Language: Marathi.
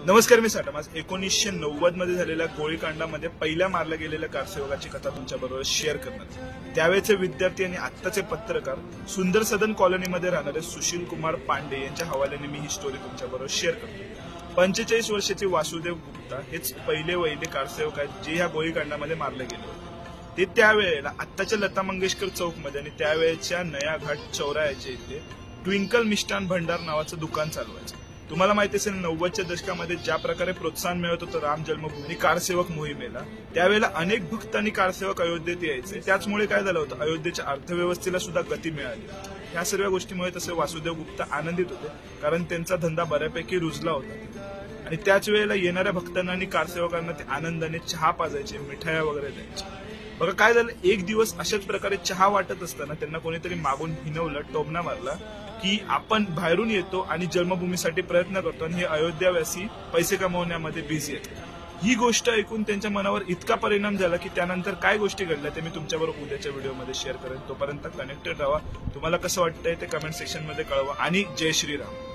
नमस्कार, मी साठम. आज 1990 मध्ये झालेल्या गोळीकांडामध्ये पहिल्या मारल्या गेलेल्या कारसेवकाची कथा तुमच्याबरोबर शेअर करणार. त्यावेळेचे विद्यार्थी आणि आत्ताचे पत्रकार सुंदर सदन कॉलनीमध्ये राहणारे सुशील कुमार पांडे यांच्या हवाल्याने मी ही स्टोरी तुमच्याबरोबर शेअर करतो. 45 वर्षाचे वासुदेव गुप्ता हेच पहिले कारसेवक आहेत जे ह्या गोळीकांडामध्ये मारले गेले होते. ते त्यावेळेला आत्ताच्या लता मंगेशकर चौकमध्ये आणि त्यावेळेच्या नया घाट चौरायाच्या इथे ट्विंकल मिष्टान भंडार नावाचं दुकान चालवायचं. तुम्हाला माहिती असेल 90च्या दशकामध्ये ज्या प्रकारे प्रोत्साहन मिळत होतं राम जन्मभूमी कारसेवक मोहिमेला, त्यावेळेला अनेक भक्त आणि कारसेवक अयोध्येत यायचे. त्याचमुळे काय झालं होतं, अयोध्येच्या अर्थव्यवस्थेला सुद्धा गती मिळाली. ह्या सर्व गोष्टीमुळे तसे वासुदेव गुप्ता आनंदित होते, कारण त्यांचा धंदा बऱ्यापैकी रुजला होता. आणि त्याच वेळेला येणाऱ्या भक्तांना आणि कारसेवकांना ते आनंदाने चहा पाजायचे, मिठाया वगैरे द्यायचे. बघा काय झालं, एक दिवस अशाच प्रकारे चहा वाटत असताना त्यांना कोणीतरी मागून हिनवलं, टोमणा मारला की आपण बाहेरून येतो आणि जन्मभूमीसाठी प्रयत्न करतो आणि हे अयोध्यावासी पैसे कमवण्यामध्ये बिझी आहेत. ही गोष्ट ऐकून त्यांच्या मनावर इतका परिणाम झाला की त्यानंतर काय गोष्टी घडल्या ते मी तुमच्याबरोबर उद्याच्या व्हिडिओमध्ये शेअर करेन. तोपर्यंत कनेक्टेड राहा. तुम्हाला कसं वाटतंय ते कमेंट सेक्शन मध्ये कळवा आणि जय श्रीराम.